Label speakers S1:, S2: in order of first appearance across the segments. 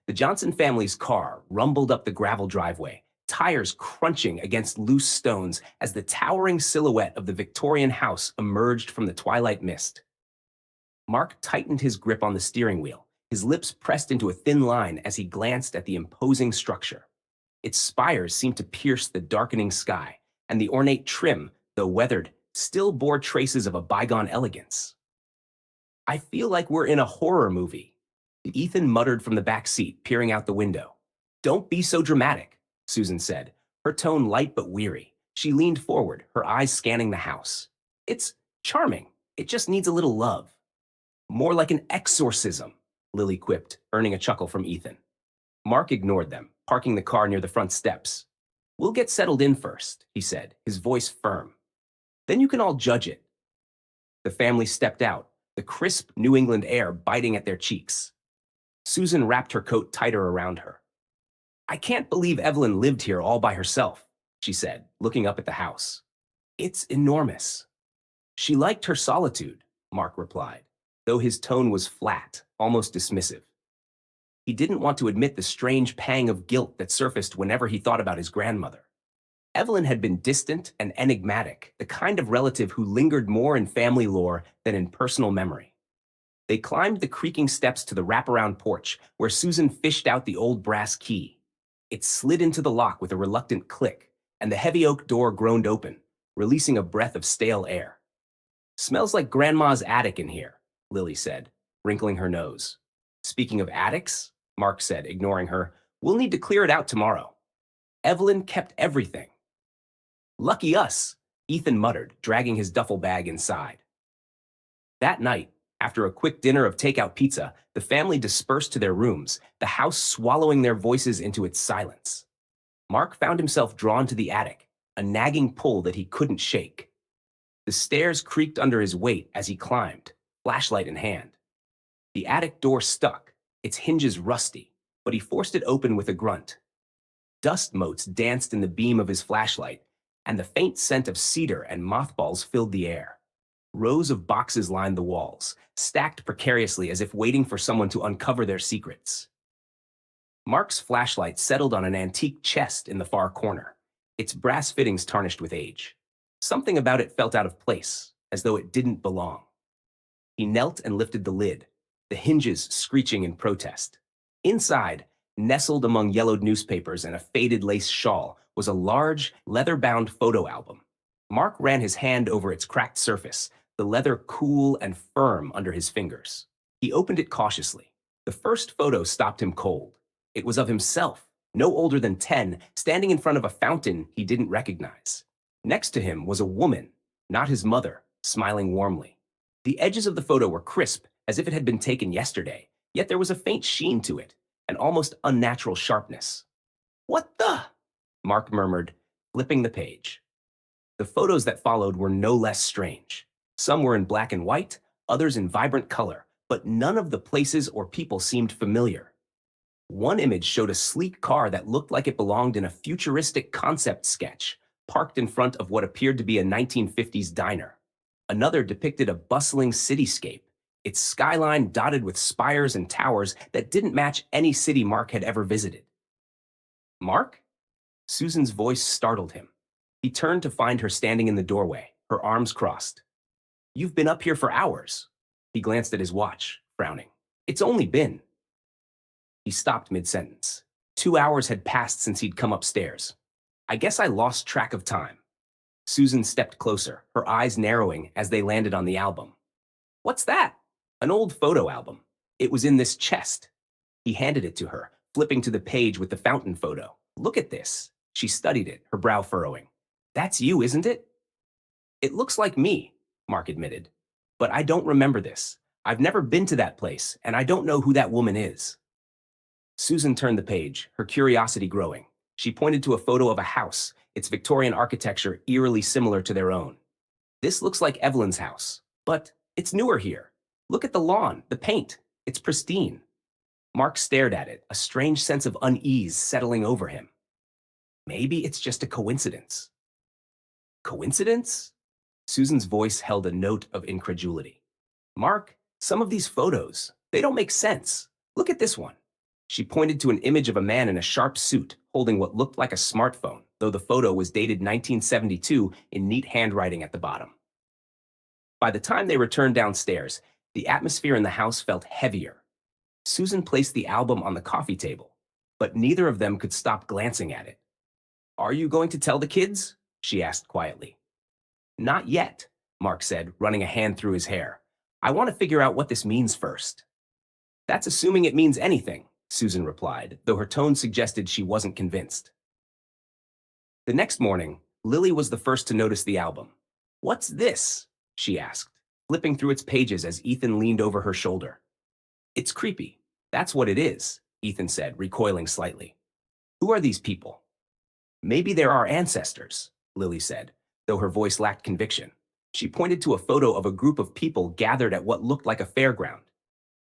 S1: The Johnson family's car rumbled up the gravel driveway, tires crunching against loose stones as the towering silhouette of the Victorian house emerged from the twilight mist. Mark tightened his grip on the steering wheel, his lips pressed into a thin line as he glanced at the imposing structure. Its spires seemed to pierce the darkening sky, and the ornate trim, though weathered, still bore traces of a bygone elegance. I feel like we're in a horror movie, Ethan muttered from the back seat, peering out the window. Don't be so dramatic, Susan said, her tone light but weary. She leaned forward, her eyes scanning the house. It's charming. It just needs a little love. More like an exorcism, Lily quipped, earning a chuckle from Ethan. Mark ignored them, parking the car near the front steps. We'll get settled in first, he said, his voice firm. Then you can all judge it. The family stepped out, the crisp New England air biting at their cheeks. Susan wrapped her coat tighter around her. I can't believe Evelyn lived here all by herself, she said, looking up at the house. It's enormous. She liked her solitude, Mark replied, though his tone was flat, almost dismissive. He didn't want to admit the strange pang of guilt that surfaced whenever he thought about his grandmother. Evelyn had been distant and enigmatic, the kind of relative who lingered more in family lore than in personal memory. They climbed the creaking steps to the wraparound porch, where Susan fished out the old brass key. It slid into the lock with a reluctant click, and the heavy oak door groaned open, releasing a breath of stale air. Smells like Grandma's attic in here, Lily said, wrinkling her nose. Speaking of attics, Mark said, ignoring her, we'll need to clear it out tomorrow. Evelyn kept everything. Lucky us, Ethan muttered, dragging his duffel bag inside. That night, after a quick dinner of takeout pizza, the family dispersed to their rooms, the house swallowing their voices into its silence. Mark found himself drawn to the attic, a nagging pull that he couldn't shake. The stairs creaked under his weight as he climbed, flashlight in hand. The attic door stuck, its hinges rusty, but he forced it open with a grunt. Dust motes danced in the beam of his flashlight, and the faint scent of cedar and mothballs filled the air. Rows of boxes lined the walls, stacked precariously as if waiting for someone to uncover their secrets. Mark's flashlight settled on an antique chest in the far corner, its brass fittings tarnished with age. Something about it felt out of place, as though it didn't belong. He knelt and lifted the lid, the hinges screeching in protest. Inside, nestled among yellowed newspapers and a faded lace shawl, was a large, leather-bound photo album. Mark ran his hand over its cracked surface, the leather cool and firm under his fingers. He opened it cautiously. The first photo stopped him cold. It was of himself, no older than 10, standing in front of a fountain he didn't recognize. Next to him was a woman, not his mother, smiling warmly. The edges of the photo were crisp, as if it had been taken yesterday, yet there was a faint sheen to it, an almost unnatural sharpness. What the? Mark murmured, flipping the page. The photos that followed were no less strange. Some were in black and white, others in vibrant color, but none of the places or people seemed familiar. One image showed a sleek car that looked like it belonged in a futuristic concept sketch, parked in front of what appeared to be a 1950s diner. Another depicted a bustling cityscape, its skyline dotted with spires and towers that didn't match any city Mark had ever visited. Mark? Susan's voice startled him. He turned to find her standing in the doorway, her arms crossed. You've been up here for hours. He glanced at his watch, frowning. It's only been. He stopped mid-sentence. 2 hours had passed since he'd come upstairs. I guess I lost track of time. Susan stepped closer, her eyes narrowing as they landed on the album. What's that? An old photo album. It was in this chest. He handed it to her, flipping to the page with the fountain photo. Look at this. She studied it, her brow furrowing. That's you, isn't it? It looks like me, Mark admitted. But I don't remember this. I've never been to that place, and I don't know who that woman is. Susan turned the page, her curiosity growing. She pointed to a photo of a house, its Victorian architecture eerily similar to their own. This looks like Evelyn's house, but it's newer here. Look at the lawn, the paint. It's pristine. Mark stared at it, a strange sense of unease settling over him. Maybe it's just a coincidence. Coincidence? Susan's voice held a note of incredulity. Mark, some of these photos, they don't make sense. Look at this one. She pointed to an image of a man in a sharp suit holding what looked like a smartphone, though the photo was dated 1972 in neat handwriting at the bottom. By the time they returned downstairs, the atmosphere in the house felt heavier. Susan placed the album on the coffee table, but neither of them could stop glancing at it. "Are you going to tell the kids?" she asked quietly. "Not yet," Mark said, running a hand through his hair. "I want to figure out what this means first." "That's assuming it means anything," Susan replied, though her tone suggested she wasn't convinced. The next morning, Lily was the first to notice the album. "What's this?" she asked, flipping through its pages as Ethan leaned over her shoulder. "It's creepy. That's what it is," Ethan said, recoiling slightly. "Who are these people?" "Maybe they're our ancestors," Lily said, though her voice lacked conviction. She pointed to a photo of a group of people gathered at what looked like a fairground.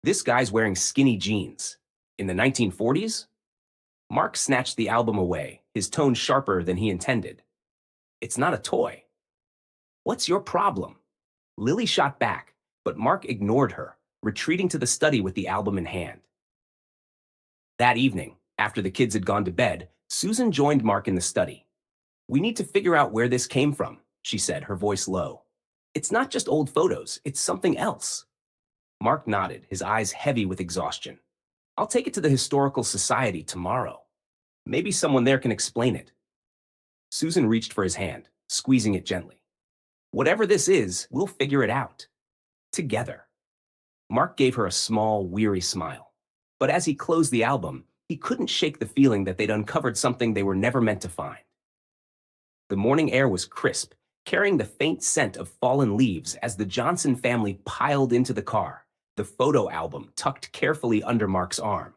S1: "This guy's wearing skinny jeans. In the 1940s? Mark snatched the album away, his tone sharper than he intended. "It's not a toy." "What's your problem?" Lily shot back, but Mark ignored her, retreating to the study with the album in hand. That evening, after the kids had gone to bed, Susan joined Mark in the study. "We need to figure out where this came from," she said, her voice low. "It's not just old photos, it's something else." Mark nodded, his eyes heavy with exhaustion. "I'll take it to the Historical Society tomorrow. Maybe someone there can explain it." Susan reached for his hand, squeezing it gently. "Whatever this is, we'll figure it out. Together." Mark gave her a small, weary smile. But as he closed the album, he couldn't shake the feeling that they'd uncovered something they were never meant to find. The morning air was crisp, carrying the faint scent of fallen leaves as the Johnson family piled into the car, the photo album tucked carefully under Mark's arm.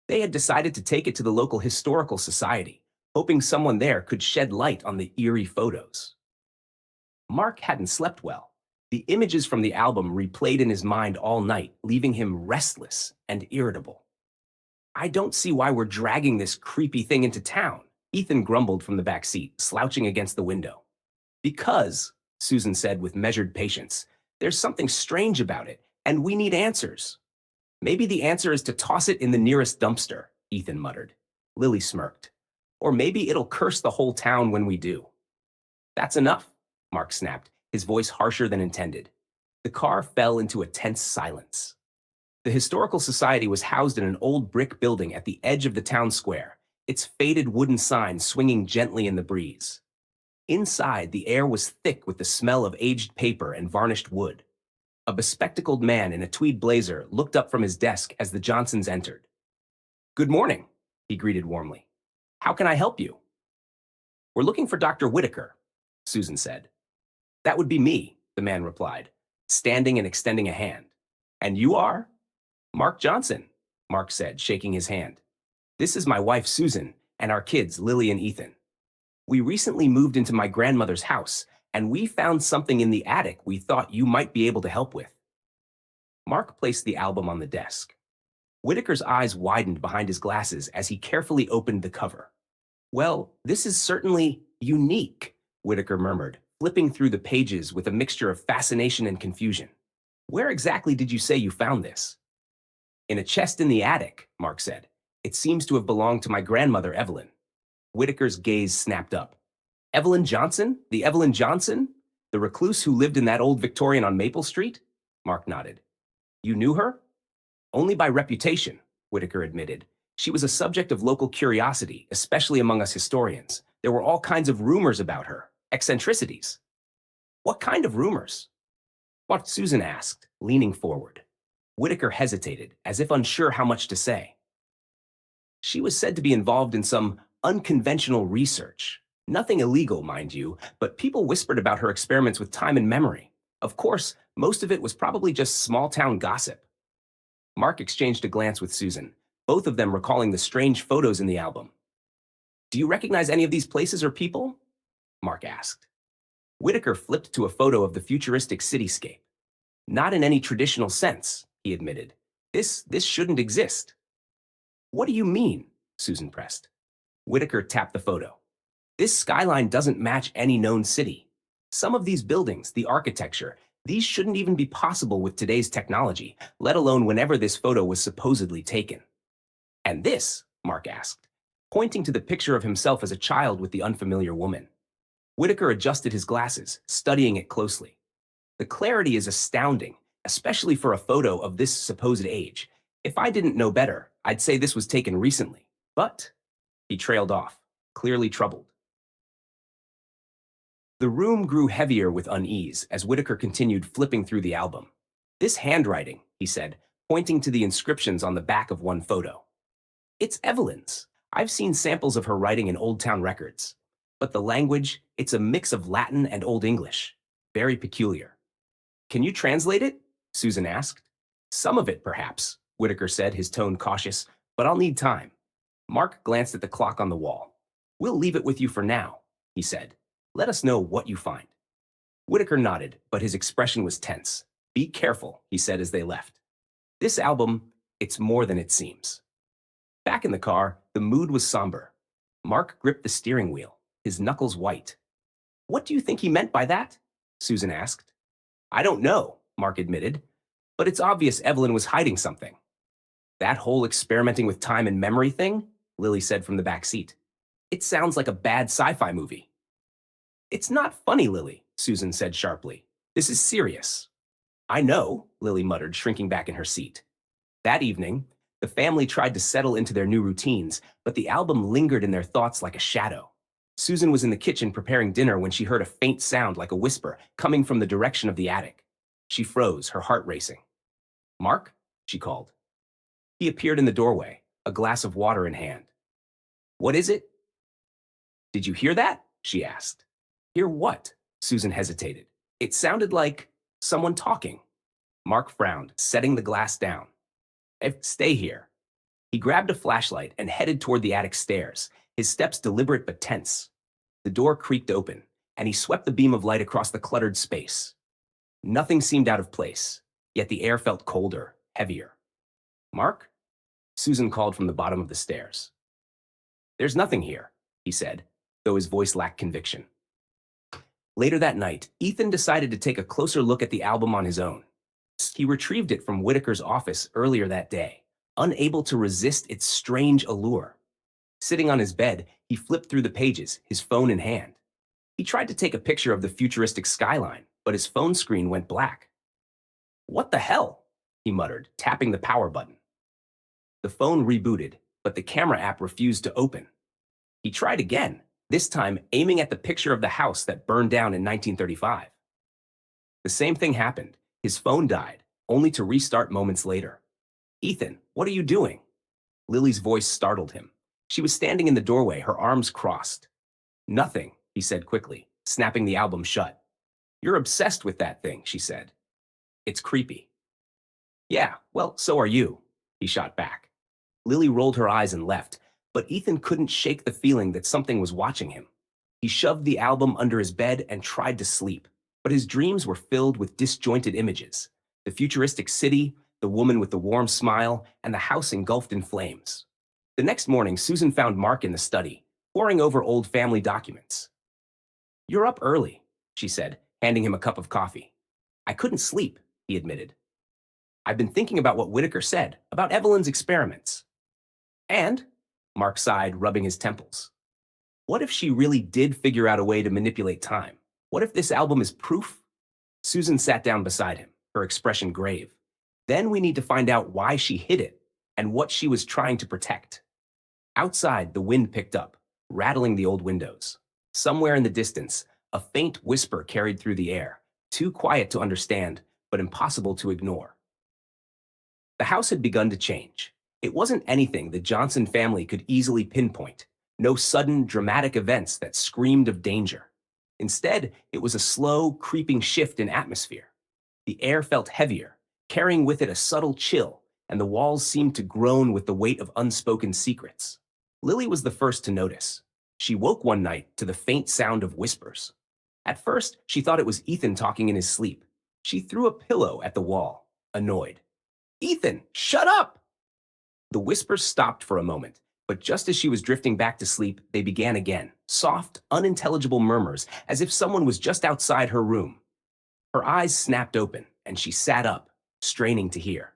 S1: They had decided to take it to the local historical society, hoping someone there could shed light on the eerie photos. Mark hadn't slept well. The images from the album replayed in his mind all night, leaving him restless and irritable. "I don't see why we're dragging this creepy thing into town," Ethan grumbled from the back seat, slouching against the window. "Because," Susan said with measured patience, "there's something strange about it, and we need answers." "Maybe the answer is to toss it in the nearest dumpster," Ethan muttered. Lily smirked. "Or maybe it'll curse the whole town when we do." "That's enough," Mark snapped, his voice harsher than intended. The car fell into a tense silence. The Historical Society was housed in an old brick building at the edge of the town square, its faded wooden sign swinging gently in the breeze. Inside, the air was thick with the smell of aged paper and varnished wood. A bespectacled man in a tweed blazer looked up from his desk as the Johnsons entered. "Good morning," he greeted warmly. "How can I help you?" "We're looking for Dr. Whitaker," Susan said. "That would be me," the man replied, standing and extending a hand. "And you are?" "Mark Johnson," Mark said, shaking his hand. "This is my wife, Susan, and our kids, Lily and Ethan. We recently moved into my grandmother's house, and we found something in the attic we thought you might be able to help with." Mark placed the album on the desk. Whitaker's eyes widened behind his glasses as he carefully opened the cover. "Well, this is certainly unique," Whitaker murmured, flipping through the pages with a mixture of fascination and confusion. "Where exactly did you say you found this?" "In a chest in the attic," Mark said. "It seems to have belonged to my grandmother, Evelyn." Whitaker's gaze snapped up. "Evelyn Johnson? The Evelyn Johnson? The recluse who lived in that old Victorian on Maple Street?" Mark nodded. "You knew her?" "Only by reputation," Whitaker admitted. "She was a subject of local curiosity, especially among us historians. There were all kinds of rumors about her, eccentricities." "What kind of rumors?" What Susan asked, leaning forward. Whitaker hesitated, as if unsure how much to say. "She was said to be involved in some unconventional research. Nothing illegal, mind you, but people whispered about her experiments with time and memory. Of course, most of it was probably just small-town gossip." Mark exchanged a glance with Susan, both of them recalling the strange photos in the album. "Do you recognize any of these places or people?" Mark asked. Whitaker flipped to a photo of the futuristic cityscape. "Not in any traditional sense," he admitted. This shouldn't exist." "What do you mean?" Susan pressed. Whitaker tapped the photo. "This skyline doesn't match any known city. Some of these buildings, the architecture, these shouldn't even be possible with today's technology, let alone whenever this photo was supposedly taken." And this, Mark asked, pointing to the picture of himself as a child with the unfamiliar woman. Whitaker adjusted his glasses, studying it closely. The clarity is astounding, especially for a photo of this supposed age. If I didn't know better, I'd say this was taken recently. But he trailed off, clearly troubled. The room grew heavier with unease as Whitaker continued flipping through the album. This handwriting, he said, pointing to the inscriptions on the back of one photo. It's Evelyn's. I've seen samples of her writing in Old Town records. But the language, it's a mix of Latin and Old English. Very peculiar. Can you translate it? Susan asked. Some of it, perhaps, Whitaker said, his tone cautious, but I'll need time. Mark glanced at the clock on the wall. We'll leave it with you for now, he said. Let us know what you find. Whitaker nodded, but his expression was tense. Be careful, he said as they left. This album, it's more than it seems. Back in the car, the mood was somber. Mark gripped the steering wheel, his knuckles white. What do you think he meant by that? Susan asked. I don't know, Mark admitted, but it's obvious Evelyn was hiding something. That whole experimenting with time and memory thing? Lily said from the back seat. It sounds like a bad sci-fi movie. It's not funny, Lily, Susan said sharply. This is serious. I know, Lily muttered, shrinking back in her seat. That evening, the family tried to settle into their new routines, but the album lingered in their thoughts like a shadow. Susan was in the kitchen preparing dinner when she heard a faint sound like a whisper coming from the direction of the attic. She froze, her heart racing. Mark? She called. He appeared in the doorway, a glass of water in hand. What is it? Did you hear that? She asked. Hear what? Susan hesitated. It sounded like someone talking. Mark frowned, setting the glass down. Stay here. He grabbed a flashlight and headed toward the attic stairs, his steps deliberate but tense. The door creaked open, and he swept the beam of light across the cluttered space. Nothing seemed out of place, yet the air felt colder, heavier. Mark? Susan called from the bottom of the stairs. There's nothing here, he said, though his voice lacked conviction. Later that night, Ethan decided to take a closer look at the album on his own. He retrieved it from Whitaker's office earlier that day, unable to resist its strange allure. Sitting on his bed, he flipped through the pages, his phone in hand. He tried to take a picture of the futuristic skyline, but his phone screen went black. What the hell? He muttered, tapping the power button. The phone rebooted, but the camera app refused to open. He tried again, this time aiming at the picture of the house that burned down in 1935. The same thing happened. His phone died, only to restart moments later. Ethan, what are you doing? Lily's voice startled him. She was standing in the doorway, her arms crossed. Nothing, he said quickly, snapping the album shut. You're obsessed with that thing, she said. It's creepy. Yeah, well, so are you, he shot back. Lily rolled her eyes and left, but Ethan couldn't shake the feeling that something was watching him. He shoved the album under his bed and tried to sleep, but his dreams were filled with disjointed images. The futuristic city, the woman with the warm smile, and the house engulfed in flames. The next morning, Susan found Mark in the study, poring over old family documents. You're up early, she said, handing him a cup of coffee. I couldn't sleep, he admitted. I've been thinking about what Whitaker said, about Evelyn's experiments. And, Mark sighed, rubbing his temples. What if she really did figure out a way to manipulate time? What if this album is proof? Susan sat down beside him, her expression grave. Then we need to find out why she hid it and what she was trying to protect. Outside, the wind picked up, rattling the old windows. Somewhere in the distance, a faint whisper carried through the air, too quiet to understand, but impossible to ignore. The house had begun to change. It wasn't anything the Johnson family could easily pinpoint, no sudden, dramatic events that screamed of danger. Instead, it was a slow, creeping shift in atmosphere. The air felt heavier, carrying with it a subtle chill, and the walls seemed to groan with the weight of unspoken secrets. Lily was the first to notice. She woke one night to the faint sound of whispers. At first, she thought it was Ethan talking in his sleep. She threw a pillow at the wall, annoyed. Ethan, shut up! The whispers stopped for a moment, but just as she was drifting back to sleep, they began again, soft, unintelligible murmurs, as if someone was just outside her room. Her eyes snapped open, and she sat up, straining to hear.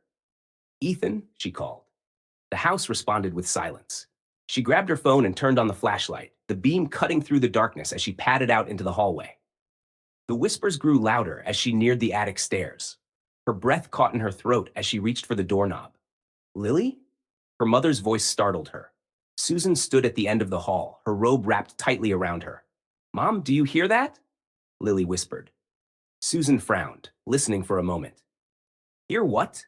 S1: Ethan, she called. The house responded with silence. She grabbed her phone and turned on the flashlight, the beam cutting through the darkness as she padded out into the hallway. The whispers grew louder as she neared the attic stairs. Her breath caught in her throat as she reached for the doorknob. Lily? Her mother's voice startled her. Susan stood at the end of the hall, her robe wrapped tightly around her. Mom, do you hear that? Lily whispered. Susan frowned, listening for a moment. Hear what?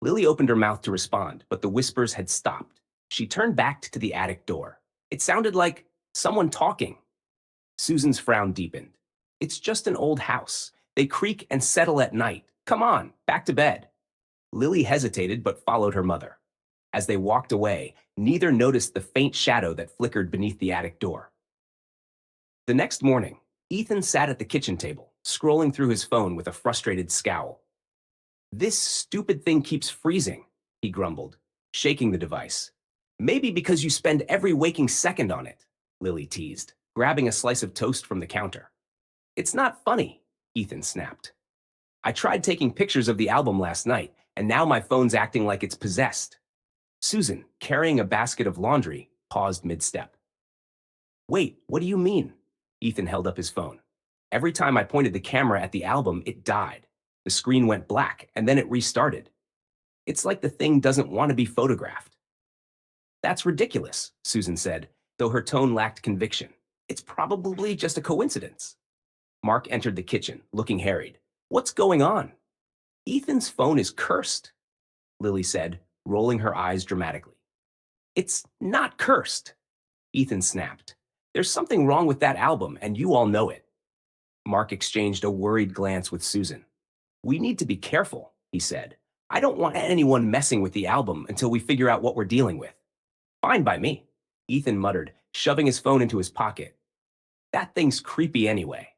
S1: Lily opened her mouth to respond, but the whispers had stopped. She turned back to the attic door. It sounded like someone talking. Susan's frown deepened. It's just an old house. They creak and settle at night. Come on, back to bed. Lily hesitated but followed her mother. As they walked away, neither noticed the faint shadow that flickered beneath the attic door. The next morning, Ethan sat at the kitchen table, scrolling through his phone with a frustrated scowl. This stupid thing keeps freezing, he grumbled, shaking the device. Maybe because you spend every waking second on it, Lily teased, grabbing a slice of toast from the counter. It's not funny, Ethan snapped. I tried taking pictures of the album last night, and now my phone's acting like it's possessed. Susan, carrying a basket of laundry, paused mid-step. Wait, what do you mean? Ethan held up his phone. Every time I pointed the camera at the album, it died. The screen went black, and then it restarted. It's like the thing doesn't want to be photographed. That's ridiculous, Susan said, though her tone lacked conviction. It's probably just a coincidence. Mark entered the kitchen, looking harried. What's going on? Ethan's phone is cursed, Lily said, rolling her eyes dramatically. It's not cursed, Ethan snapped. There's something wrong with that album, and you all know it. Mark exchanged a worried glance with Susan. We need to be careful, he said. I don't want anyone messing with the album until we figure out what we're dealing with. Fine by me, Ethan muttered, shoving his phone into his pocket. That thing's creepy anyway.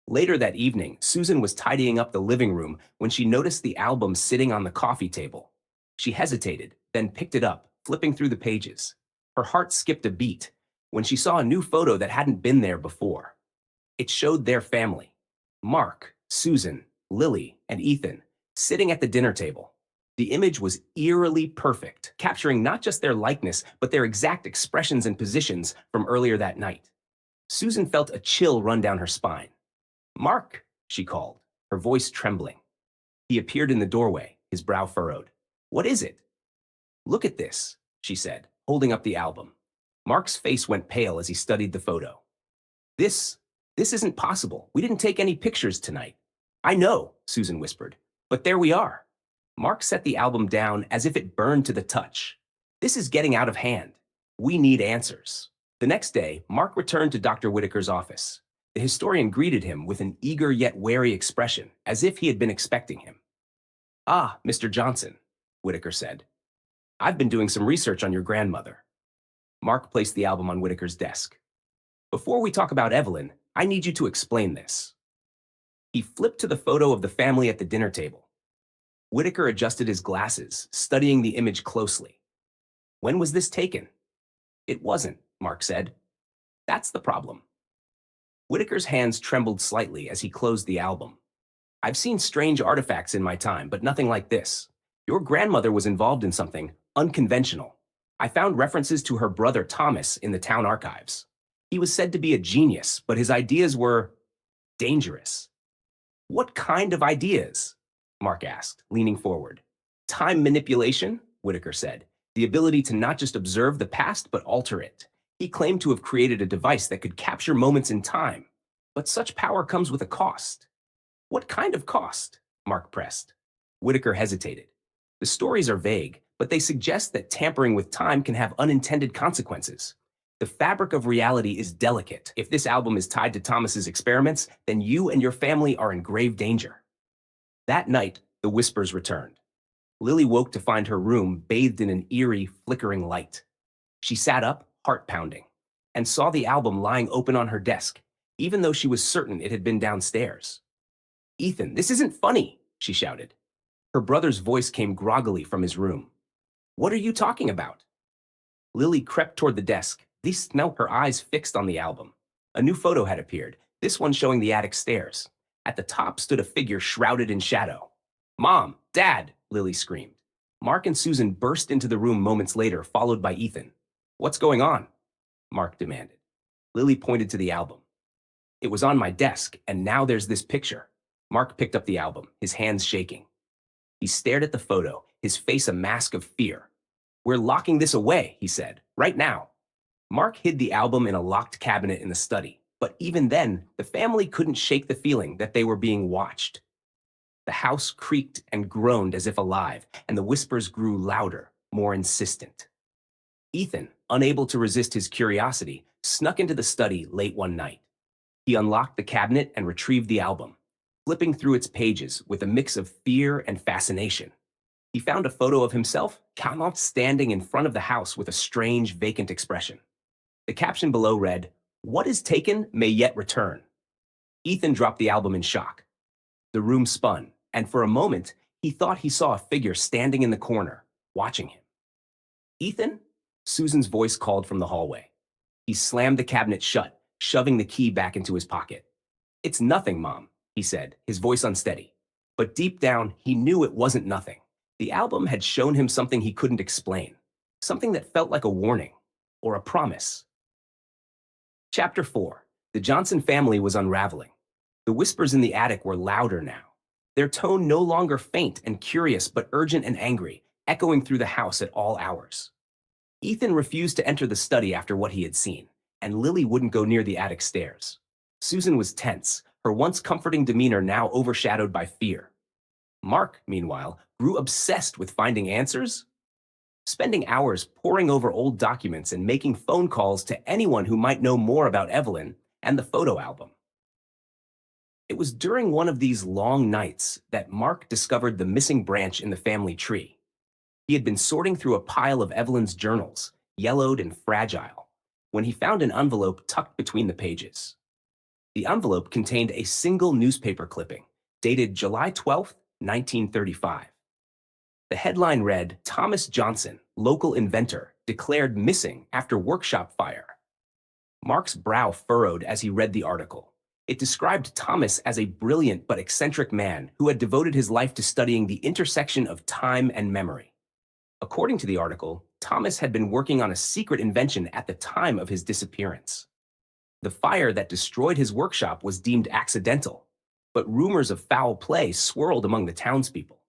S1: Later that evening, Susan was tidying up the living room when she noticed the album sitting on the coffee table. She hesitated, then picked it up, flipping through the pages. Her heart skipped a beat when she saw a new photo that hadn't been there before. It showed their family. Mark, Susan, Lily, and Ethan, sitting at the dinner table. The image was eerily perfect, capturing not just their likeness, but their exact expressions and positions from earlier that night. Susan felt a chill run down her spine. Mark, she called, her voice trembling. He appeared in the doorway, his brow furrowed. What is it? Look at this, she said, holding up the album. Mark's face went pale as he studied the photo. This isn't possible. We didn't take any pictures tonight. I know, Susan whispered, but there we are. Mark set the album down as if it burned to the touch. This is getting out of hand. We need answers. The next day, Mark returned to Dr. Whitaker's office. The historian greeted him with an eager yet wary expression, as if he had been expecting him. Ah, Mr. Johnson, Whitaker said. I've been doing some research on your grandmother. Mark placed the album on Whitaker's desk. Before we talk about Evelyn, I need you to explain this. He flipped to the photo of the family at the dinner table. Whitaker adjusted his glasses, studying the image closely. When was this taken? It wasn't, Mark said. That's the problem. Whitaker's hands trembled slightly as he closed the album. I've seen strange artifacts in my time, but nothing like this. Your grandmother was involved in something unconventional. I found references to her brother Thomas in the town archives. He was said to be a genius, but his ideas were dangerous. What kind of ideas? Mark asked, leaning forward. Time manipulation, Whitaker said. The ability to not just observe the past, but alter it. He claimed to have created a device that could capture moments in time. But such power comes with a cost. What kind of cost? Mark pressed. Whitaker hesitated. The stories are vague, but they suggest that tampering with time can have unintended consequences. The fabric of reality is delicate. If this album is tied to Thomas's experiments, then you and your family are in grave danger. That night, the whispers returned. Lily woke to find her room bathed in an eerie, flickering light. She sat up, heart pounding, and saw the album lying open on her desk, even though she was certain it had been downstairs. Ethan, this isn't funny, she shouted. Her brother's voice came groggily from his room. What are you talking about? Lily crept toward the desk, her eyes fixed on the album. A new photo had appeared, this one showing the attic stairs. At the top stood a figure shrouded in shadow. Mom, Dad, Lily screamed. Mark and Susan burst into the room moments later, followed by Ethan. "What's going on?" Mark demanded. Lily pointed to the album. "It was on my desk, and now there's this picture." Mark picked up the album, his hands shaking. He stared at the photo, his face a mask of fear. "We're locking this away," he said, "right now." Mark hid the album in a locked cabinet in the study, but even then, the family couldn't shake the feeling that they were being watched. The house creaked and groaned as if alive, and the whispers grew louder, more insistent. Ethan, unable to resist his curiosity, snuck into the study late one night. He unlocked the cabinet and retrieved the album, flipping through its pages with a mix of fear and fascination. He found a photo of himself, standing in front of the house with a strange, vacant expression. The caption below read, "What is taken may yet return." Ethan dropped the album in shock. The room spun, and for a moment, he thought he saw a figure standing in the corner, watching him. "Ethan?" Susan's voice called from the hallway. He slammed the cabinet shut, shoving the key back into his pocket. "It's nothing, Mom," he said, his voice unsteady. But deep down, he knew it wasn't nothing. The album had shown him something he couldn't explain, something that felt like a warning or a promise. Chapter 4. The Johnson family was unraveling. The whispers in the attic were louder now, their tone no longer faint and curious but urgent and angry, echoing through the house at all hours. Ethan refused to enter the study after what he had seen, and Lily wouldn't go near the attic stairs. Susan was tense, her once comforting demeanor now overshadowed by fear. Mark, meanwhile, grew obsessed with finding answers, spending hours poring over old documents and making phone calls to anyone who might know more about Evelyn and the photo album. It was during one of these long nights that Mark discovered the missing branch in the family tree. He had been sorting through a pile of Evelyn's journals, yellowed and fragile, when he found an envelope tucked between the pages. The envelope contained a single newspaper clipping, dated July 12th, 1935. The headline read, "Thomas Johnson, local inventor, declared missing after workshop fire." Mark's brow furrowed as he read the article. It described Thomas as a brilliant but eccentric man who had devoted his life to studying the intersection of time and memory. According to the article, Thomas had been working on a secret invention at the time of his disappearance. The fire that destroyed his workshop was deemed accidental, but rumors of foul play swirled among the townspeople.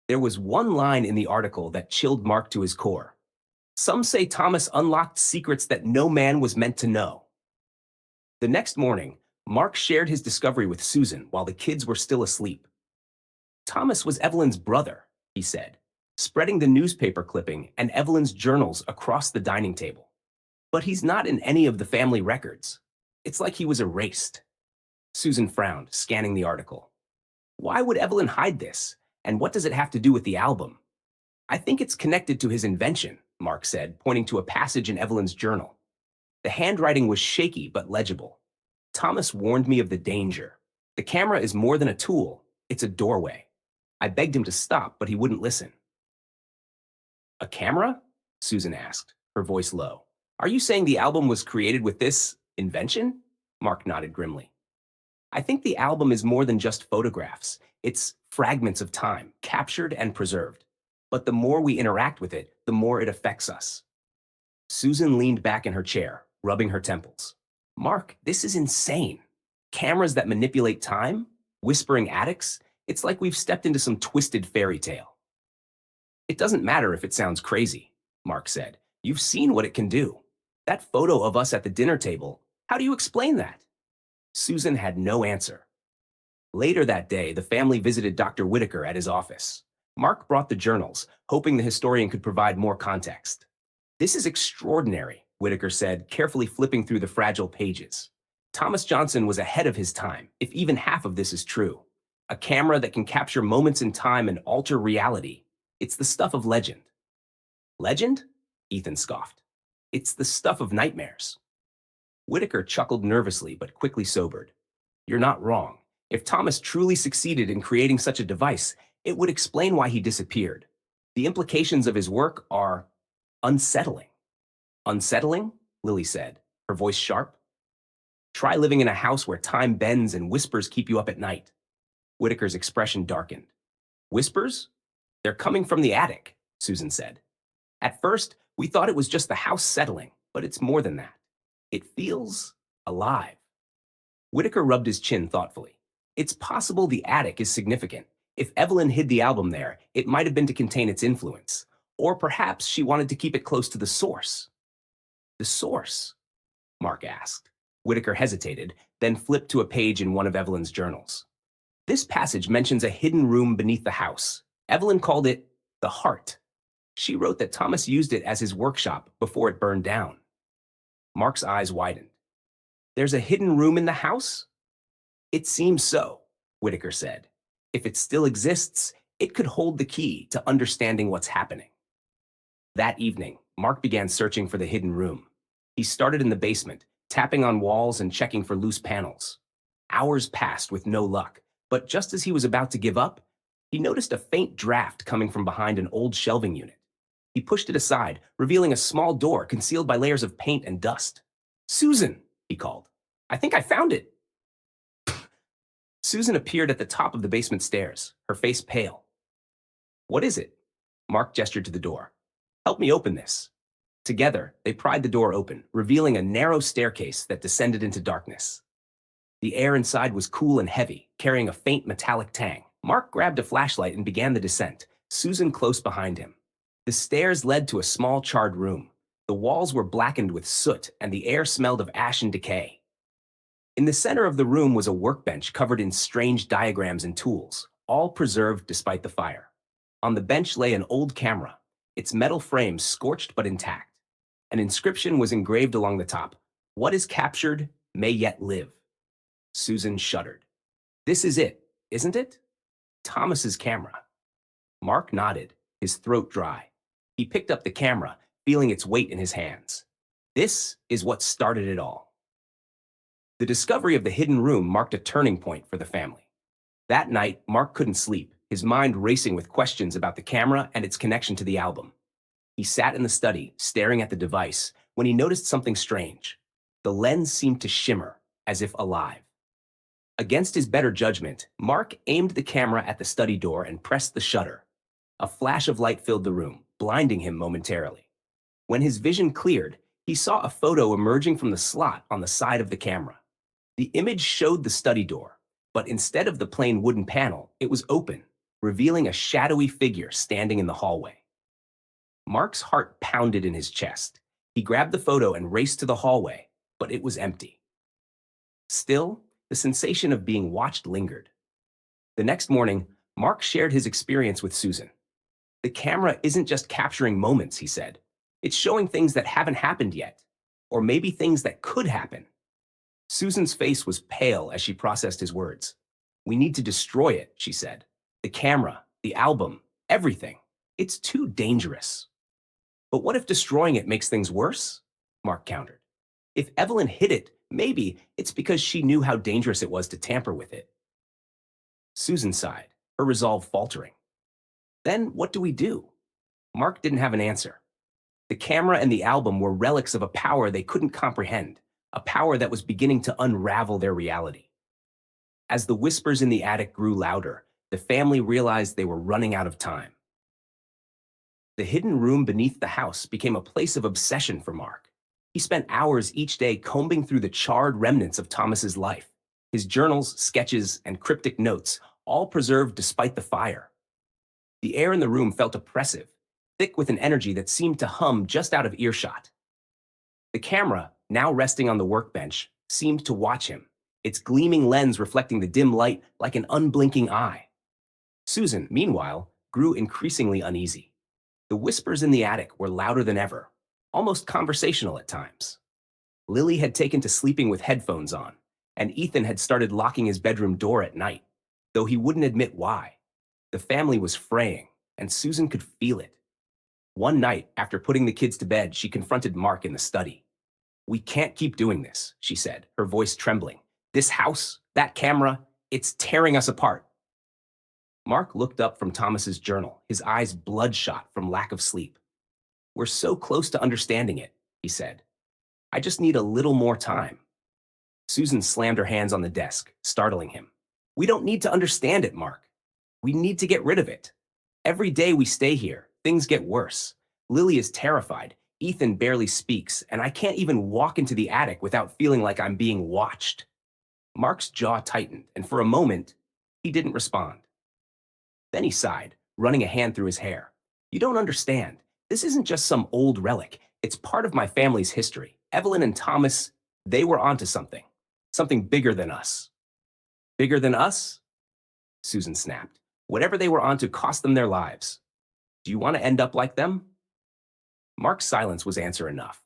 S1: There was one line in the article that chilled Mark to his core. "Some say Thomas unlocked secrets that no man was meant to know." The next morning, Mark shared his discovery with Susan while the kids were still asleep. "Thomas was Evelyn's brother," he said, spreading the newspaper clipping and Evelyn's journals across the dining table. "But he's not in any of the family records. It's like he was erased." Susan frowned, scanning the article. "Why would Evelyn hide this? And what does it have to do with the album?" "I think it's connected to his invention," Mark said, pointing to a passage in Evelyn's journal. The handwriting was shaky but legible. "Thomas warned me of the danger. The camera is more than a tool, it's a doorway. I begged him to stop, but he wouldn't listen." "A camera?" Susan asked, her voice low. "Are you saying the album was created with this invention?" Mark nodded grimly. "I think the album is more than just photographs. It's fragments of time, captured and preserved. But the more we interact with it, the more it affects us." Susan leaned back in her chair, rubbing her temples. "Mark, this is insane. Cameras that manipulate time? Whispering attics? It's like we've stepped into some twisted fairy tale." "It doesn't matter if it sounds crazy," Mark said. "You've seen what it can do. That photo of us at the dinner table, how do you explain that?" Susan had no answer. Later that day, the family visited Dr. Whitaker at his office. Mark brought the journals, hoping the historian could provide more context. "This is extraordinary," Whitaker said, carefully flipping through the fragile pages. "Thomas Johnson was ahead of his time, if even half of this is true. A camera that can capture moments in time and alter reality. It's the stuff of legend." "Legend?" Ethan scoffed. "It's the stuff of nightmares." Whitaker chuckled nervously but quickly sobered. "You're not wrong. If Thomas truly succeeded in creating such a device, it would explain why he disappeared. The implications of his work are unsettling." "Unsettling?" Lily said, her voice sharp. "Try living in a house where time bends and whispers keep you up at night." Whitaker's expression darkened. "Whispers? They're coming from the attic. Susan said. At first, we thought it was just the house settling, but it's more than that. It feels alive. Whitaker rubbed his chin thoughtfully. It's possible the attic is significant. If Evelyn hid the album there, it might have been to contain its influence. Or perhaps she wanted to keep it close to the source. The source? Mark asked. Whitaker hesitated, then flipped to a page in one of Evelyn's journals. This passage mentions a hidden room beneath the house. Evelyn called it the Heart. She wrote that Thomas used it as his workshop before it burned down. Mark's eyes widened. There's a hidden room in the house? It seems so, Whitaker said. If it still exists, it could hold the key to understanding what's happening. That evening, Mark began searching for the hidden room. He started in the basement, tapping on walls and checking for loose panels. Hours passed with no luck, but just as he was about to give up, he noticed a faint draft coming from behind an old shelving unit. He pushed it aside, revealing a small door concealed by layers of paint and dust. Susan, he called. I think I found it. Susan appeared at the top of the basement stairs, her face pale. What is it? Mark gestured to the door. Help me open this. Together, they pried the door open, revealing a narrow staircase that descended into darkness. The air inside was cool and heavy, carrying a faint metallic tang. Mark grabbed a flashlight and began the descent, Susan close behind him. The stairs led to a small charred room. The walls were blackened with soot, and the air smelled of ash and decay. In the center of the room was a workbench covered in strange diagrams and tools, all preserved despite the fire. On the bench lay an old camera, its metal frame scorched but intact. An inscription was engraved along the top. What is captured may yet live. Susan shuddered. This is it, isn't it? Thomas's camera. Mark nodded, his throat dry. He picked up the camera, feeling its weight in his hands. This is what started it all. The discovery of the hidden room marked a turning point for the family. That night, Mark couldn't sleep, his mind racing with questions about the camera and its connection to the album. He sat in the study, staring at the device, when he noticed something strange. The lens seemed to shimmer, as if alive. Against his better judgment, Mark aimed the camera at the study door and pressed the shutter. A flash of light filled the room, blinding him momentarily. When his vision cleared, he saw a photo emerging from the slot on the side of the camera. The image showed the study door, but instead of the plain wooden panel, it was open, revealing a shadowy figure standing in the hallway. Mark's heart pounded in his chest. He grabbed the photo and raced to the hallway, but it was empty. Still, the sensation of being watched lingered. The next morning, Mark shared his experience with Susan. The camera isn't just capturing moments, he said. It's showing things that haven't happened yet, or maybe things that could happen. Susan's face was pale as she processed his words. We need to destroy it, she said. The camera, the album, everything. It's too dangerous. But what if destroying it makes things worse? Mark countered. If Evelyn hid it, maybe it's because she knew how dangerous it was to tamper with it. Susan sighed, her resolve faltering. Then what do we do? Mark didn't have an answer. The camera and the album were relics of a power they couldn't comprehend, a power that was beginning to unravel their reality. As the whispers in the attic grew louder, the family realized they were running out of time. The hidden room beneath the house became a place of obsession for Mark. He spent hours each day combing through the charred remnants of Thomas's life, his journals, sketches, and cryptic notes, all preserved despite the fire. The air in the room felt oppressive, thick with an energy that seemed to hum just out of earshot. The camera, now resting on the workbench, seemed to watch him, its gleaming lens reflecting the dim light like an unblinking eye. Susan, meanwhile, grew increasingly uneasy. The whispers in the attic were louder than ever, almost conversational at times. Lily had taken to sleeping with headphones on, and Ethan had started locking his bedroom door at night, though he wouldn't admit why. The family was fraying, and Susan could feel it. One night, after putting the kids to bed, she confronted Mark in the study. We can't keep doing this, she said, her voice trembling. This house, that camera, it's tearing us apart. Mark looked up from Thomas's journal, his eyes bloodshot from lack of sleep. We're so close to understanding it, he said. I just need a little more time. Susan slammed her hands on the desk, startling him. We don't need to understand it, Mark. We need to get rid of it. Every day we stay here, Things get worse. Lily is terrified. Ethan barely speaks, and I can't even walk into the attic without feeling like I'm being watched. Mark's jaw tightened, and for a moment, he didn't respond. Then he sighed, running a hand through his hair. You don't understand. This isn't just some old relic. It's part of my family's history. Evelyn and Thomas, they were onto something. Something bigger than us. Bigger than us? Susan snapped. Whatever they were onto cost them their lives. Do you want to end up like them? Mark's silence was answer enough.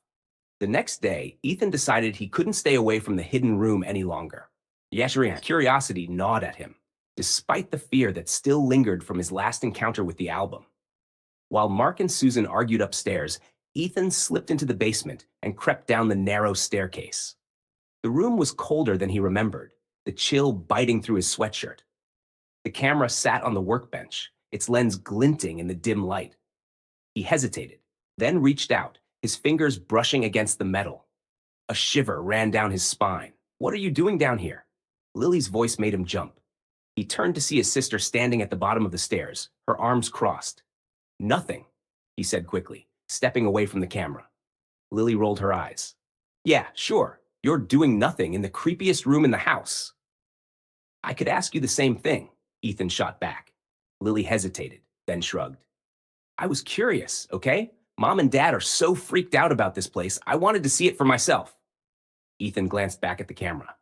S1: The next day, Ethan decided he couldn't stay away from the hidden room any longer. Yashirin's curiosity gnawed at him, despite the fear that still lingered from his last encounter with the album. While Mark and Susan argued upstairs, Ethan slipped into the basement and crept down the narrow staircase. The room was colder than he remembered, the chill biting through his sweatshirt. The camera sat on the workbench, its lens glinting in the dim light. He hesitated, then reached out, his fingers brushing against the metal. A shiver ran down his spine. What are you doing down here? Lily's voice made him jump. He turned to see his sister standing at the bottom of the stairs, her arms crossed. Nothing, he said quickly, stepping away from the camera. Lily rolled her eyes. Yeah, sure, you're doing nothing in the creepiest room in the house. I could ask you the same thing, Ethan shot back. Lily hesitated, then shrugged. I was curious, okay? Mom and Dad are so freaked out about this place, I wanted to see it for myself. Ethan glanced back at the camera.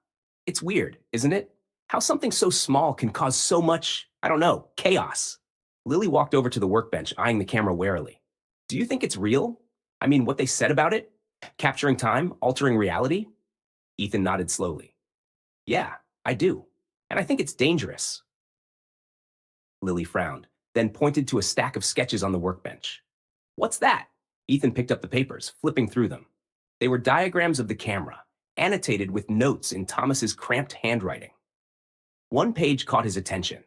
S1: It's weird, isn't it? How something so small can cause so much, I don't know, chaos. Lily walked over to the workbench, eyeing the camera warily. Do you think it's real? I mean, what they said about it? Capturing time, altering reality? Ethan nodded slowly. Yeah, I do. And I think it's dangerous. Lily frowned, then pointed to a stack of sketches on the workbench. What's that? Ethan picked up the papers, flipping through them. They were diagrams of the camera, annotated with notes in Thomas's cramped handwriting. One page caught his attention.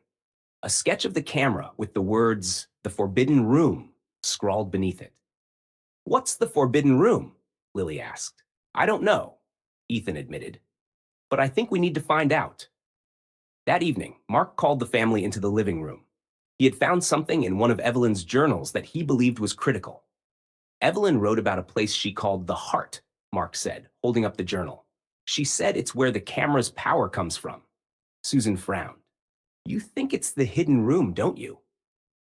S1: A sketch of the camera with the words, "The Forbidden Room," scrawled beneath it. What's the Forbidden Room? Lily asked. I don't know, Ethan admitted. But I think we need to find out. That evening, Mark called the family into the living room. He had found something in one of Evelyn's journals that he believed was critical. Evelyn wrote about a place she called the Heart, Mark said, holding up the journal. She said it's where the camera's power comes from. Susan frowned. You think it's the hidden room, don't you?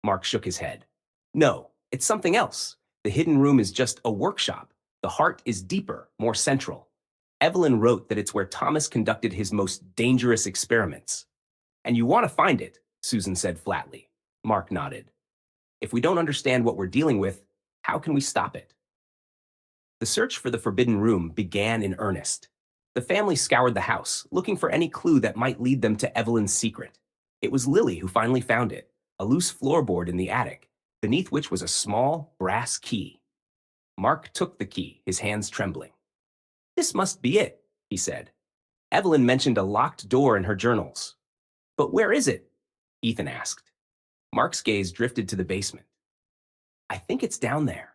S1: Mark shook his head. No, it's something else. The hidden room is just a workshop. The Heart is deeper, more central. Evelyn wrote that it's where Thomas conducted his most dangerous experiments. And you want to find it, Susan said flatly. Mark nodded. If we don't understand what we're dealing with, how can we stop it? The search for the Forbidden Room began in earnest. The family scoured the house, looking for any clue that might lead them to Evelyn's secret. It was Lily who finally found it, a loose floorboard in the attic, beneath which was a small brass key. Mark took the key, his hands trembling. This must be it, he said. Evelyn mentioned a locked door in her journals. But where is it? Ethan asked. Mark's gaze drifted to the basement. I think it's down there.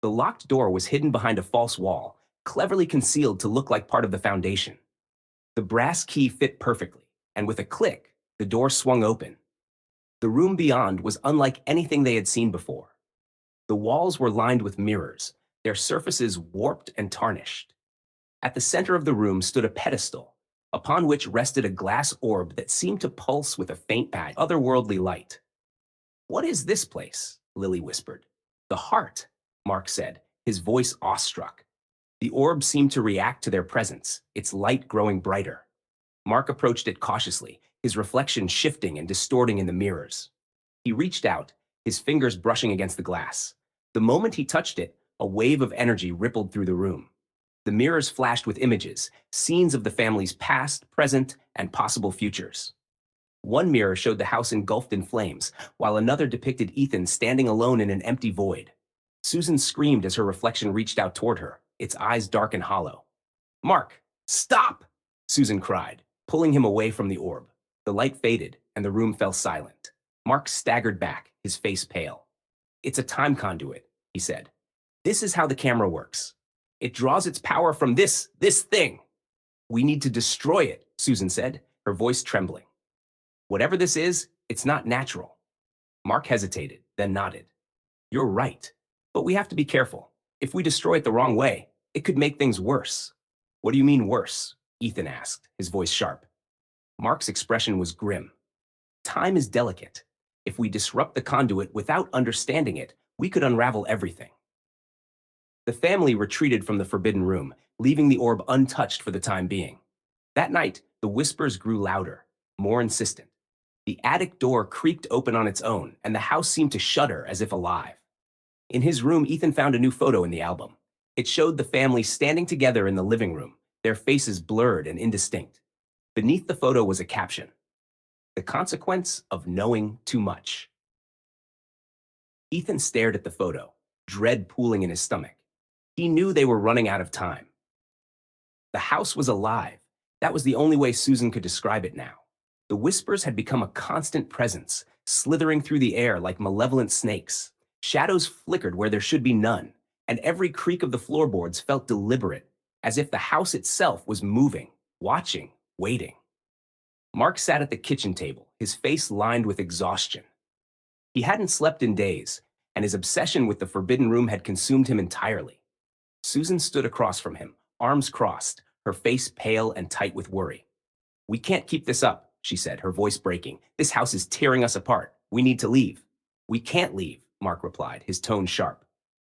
S1: The locked door was hidden behind a false wall, cleverly concealed to look like part of the foundation. The brass key fit perfectly, and with a click, the door swung open. The room beyond was unlike anything they had seen before. The walls were lined with mirrors, their surfaces warped and tarnished. At the center of the room stood a pedestal, upon which rested a glass orb that seemed to pulse with a faint patch of otherworldly light. What is this place? Lily whispered. The Heart, Mark said, his voice awestruck. The orb seemed to react to their presence, its light growing brighter. Mark approached it cautiously, his reflection shifting and distorting in the mirrors. He reached out, his fingers brushing against the glass. The moment he touched it, a wave of energy rippled through the room. The mirrors flashed with images, scenes of the family's past, present, and possible futures. One mirror showed the house engulfed in flames, while another depicted Ethan standing alone in an empty void. Susan screamed as her reflection reached out toward her, its eyes dark and hollow. Mark, stop! Susan cried, pulling him away from the orb. The light faded, and the room fell silent. Mark staggered back, his face pale. It's a time conduit, he said. This is how the camera works. It draws its power from this thing. We need to destroy it, Susan said, her voice trembling. Whatever this is, it's not natural. Mark hesitated, then nodded. You're right. But we have to be careful. If we destroy it the wrong way, it could make things worse. What do you mean worse? Ethan asked, his voice sharp. Mark's expression was grim. Time is delicate. If we disrupt the conduit without understanding it, we could unravel everything. The family retreated from the forbidden room, leaving the orb untouched for the time being. That night, the whispers grew louder, more insistent. The attic door creaked open on its own, and the house seemed to shudder as if alive. In his room, Ethan found a new photo in the album. It showed the family standing together in the living room, their faces blurred and indistinct. Beneath the photo was a caption: "The consequence of knowing too much." Ethan stared at the photo, dread pooling in his stomach. He knew they were running out of time. The house was alive. That was the only way Susan could describe it now. The whispers had become a constant presence, slithering through the air like malevolent snakes. Shadows flickered where there should be none, and every creak of the floorboards felt deliberate, as if the house itself was moving, watching, waiting. Mark sat at the kitchen table, his face lined with exhaustion. He hadn't slept in days, and his obsession with the forbidden room had consumed him entirely. Susan stood across from him, arms crossed, her face pale and tight with worry. "We can't keep this up," she said, her voice breaking. "This house is tearing us apart. We need to leave." "We can't leave," Mark replied, his tone sharp.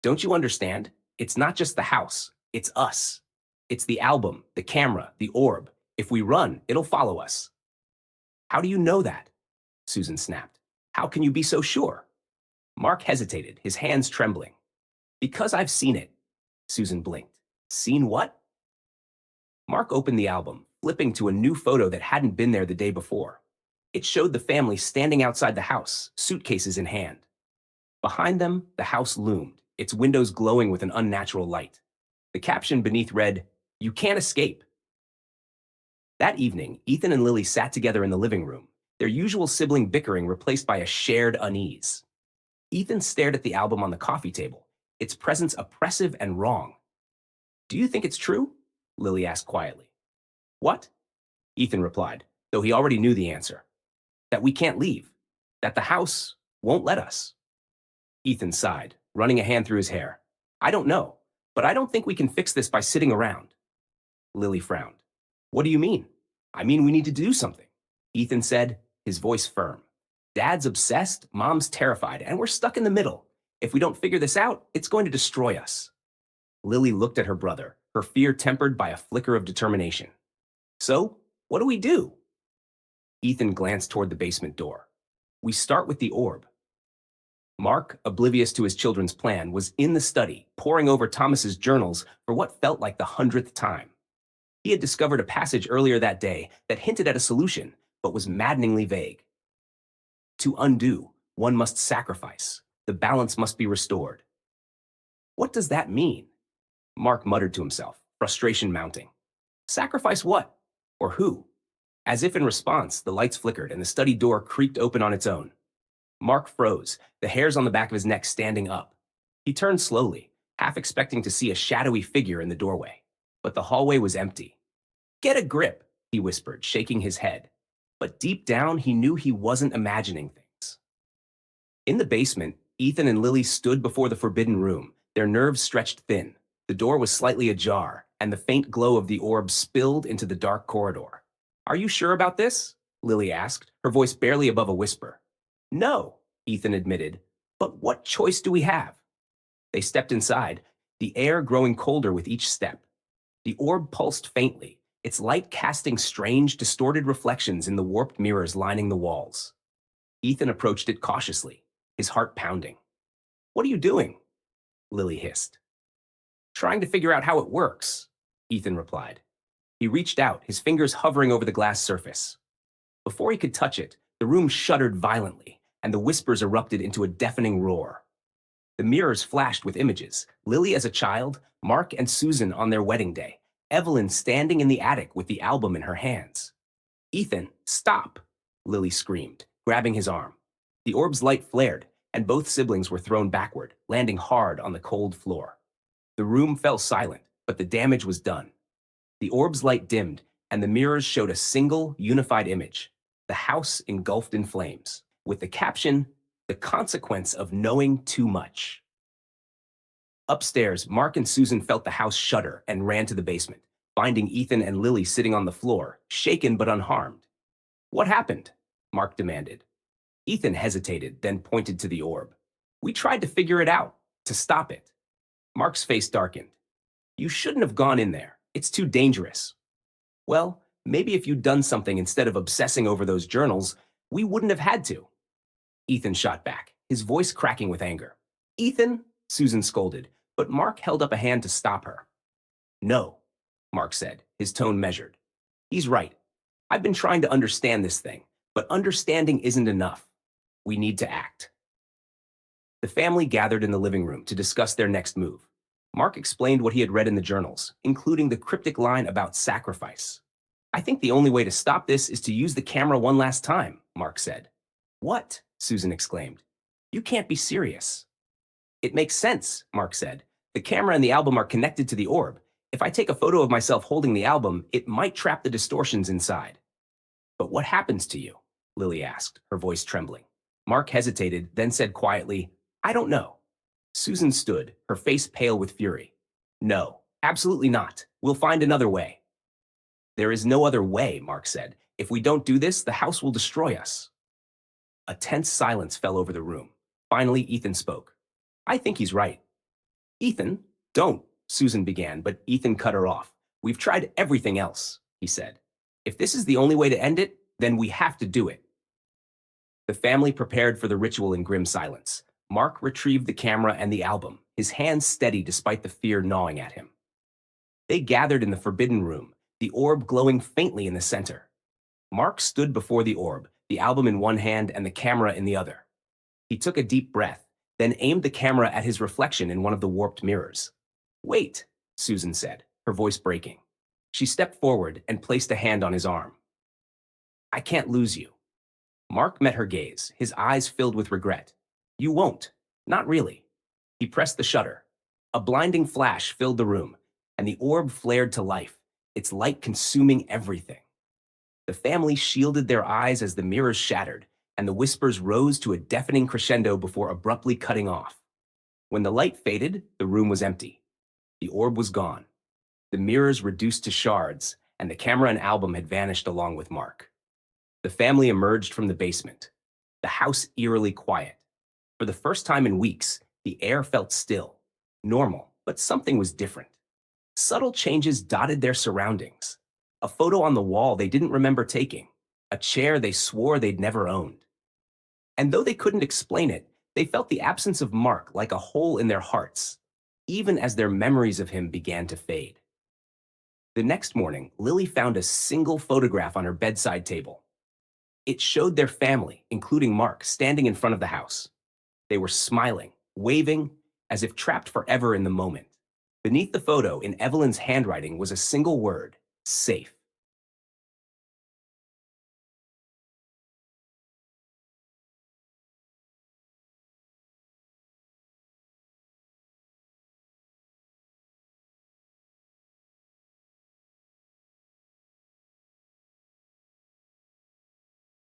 S1: "Don't you understand? It's not just the house. It's us. It's the album, the camera, the orb. If we run, it'll follow us." "How do you know that?" Susan snapped. "How can you be so sure?" Mark hesitated, his hands trembling. "Because I've seen it." Susan blinked. "Seen what?" Mark opened the album, flipping to a new photo that hadn't been there the day before. It showed the family standing outside the house, suitcases in hand. Behind them, the house loomed, its windows glowing with an unnatural light. The caption beneath read, "You can't escape." That evening, Ethan and Lily sat together in the living room, their usual sibling bickering replaced by a shared unease. Ethan stared at the album on the coffee table, its presence oppressive and wrong. "Do you think it's true?" Lily asked quietly. "What?" Ethan replied, though he already knew the answer. "That we can't leave. That the house won't let us." Ethan sighed, running a hand through his hair. "I don't know, but I don't think we can fix this by sitting around." Lily frowned. "What do you mean?" "I mean we need to do something," Ethan said, his voice firm. "Dad's obsessed, Mom's terrified, and we're stuck in the middle. If we don't figure this out, it's going to destroy us." Lily looked at her brother, her fear tempered by a flicker of determination. "So, what do we do?" Ethan glanced toward the basement door. "We start with the orb." Mark, oblivious to his children's plan, was in the study, poring over Thomas's journals for what felt like the 100th time. He had discovered a passage earlier that day that hinted at a solution, but was maddeningly vague. To undo, one must sacrifice. The balance must be restored. What does that mean? Mark muttered to himself, frustration mounting. Sacrifice what? Or who? As if in response, the lights flickered and the study door creaked open on its own. Mark froze, the hairs on the back of his neck standing up. He turned slowly, half expecting to see a shadowy figure in the doorway. But the hallway was empty. "Get a grip," he whispered, shaking his head. But deep down, he knew he wasn't imagining things. In the basement, Ethan and Lily stood before the forbidden room, their nerves stretched thin. The door was slightly ajar, and the faint glow of the orb spilled into the dark corridor. "Are you sure about this?" Lily asked, her voice barely above a whisper. "No," Ethan admitted, "but what choice do we have?" They stepped inside, the air growing colder with each step. The orb pulsed faintly, its light casting strange, distorted reflections in the warped mirrors lining the walls. Ethan approached it cautiously, his heart pounding. "What are you doing?" Lily hissed. "Trying to figure out how it works," Ethan replied. He reached out, his fingers hovering over the glass surface. Before he could touch it, the room shuddered violently, and the whispers erupted into a deafening roar. The mirrors flashed with images, Lily as a child, Mark and Susan on their wedding day, Evelyn standing in the attic with the album in her hands. "Ethan, stop!" Lily screamed, grabbing his arm. The orb's light flared, and both siblings were thrown backward, landing hard on the cold floor. The room fell silent, but the damage was done. The orb's light dimmed, and the mirrors showed a single, unified image, the house engulfed in flames, with the caption, The consequence of knowing too much. Upstairs, Mark and Susan felt the house shudder and ran to the basement, finding Ethan and Lily sitting on the floor, shaken but unharmed. What happened? Mark demanded. Ethan hesitated, then pointed to the orb. We tried to figure it out, to stop it. Mark's face darkened. You shouldn't have gone in there. It's too dangerous. Well, maybe if you'd done something instead of obsessing over those journals, we wouldn't have had to. Ethan shot back, his voice cracking with anger. Ethan, Susan scolded, but Mark held up a hand to stop her. No, Mark said, his tone measured. He's right. I've been trying to understand this thing, but understanding isn't enough. We need to act. The family gathered in the living room to discuss their next move. Mark explained what he had read in the journals, including the cryptic line about sacrifice. I think the only way to stop this is to use the camera one last time, Mark said. What? Susan exclaimed. You can't be serious. It makes sense, Mark said. The camera and the album are connected to the orb. If I take a photo of myself holding the album, it might trap the distortions inside. But what happens to you? Lily asked, her voice trembling. Mark hesitated, then said quietly, I don't know. Susan stood, her face pale with fury. No, absolutely not. We'll find another way. There is no other way, Mark said. If we don't do this, the house will destroy us. A tense silence fell over the room. Finally, Ethan spoke. I think he's right. Ethan, don't, Susan began, but Ethan cut her off. We've tried everything else, he said. If this is the only way to end it, then we have to do it. The family prepared for the ritual in grim silence. Mark retrieved the camera and the album, his hands steady despite the fear gnawing at him. They gathered in the forbidden room, the orb glowing faintly in the center. Mark stood before the orb, the album in one hand and the camera in the other. He took a deep breath, then aimed the camera at his reflection in one of the warped mirrors. Wait, Susan said, her voice breaking. She stepped forward and placed a hand on his arm. I can't lose you. Mark met her gaze, his eyes filled with regret. You won't. Not really. He pressed the shutter. A blinding flash filled the room, and the orb flared to life, its light consuming everything. The family shielded their eyes as the mirrors shattered, and the whispers rose to a deafening crescendo before abruptly cutting off. When the light faded, the room was empty. The orb was gone. The mirrors reduced to shards, and the camera and album had vanished along with Mark. The family emerged from the basement, the house eerily quiet. For the first time in weeks, the air felt still, normal, but something was different. Subtle changes dotted their surroundings. A photo on the wall they didn't remember taking, a chair they swore they'd never owned. And though they couldn't explain it, they felt the absence of Mark like a hole in their hearts, even as their memories of him began to fade. The next morning, Lily found a single photograph on her bedside table. It showed their family, including Mark, standing in front of the house. They were smiling, waving, as if trapped forever in the moment. Beneath the photo, in Evelyn's handwriting, was a single word, safe.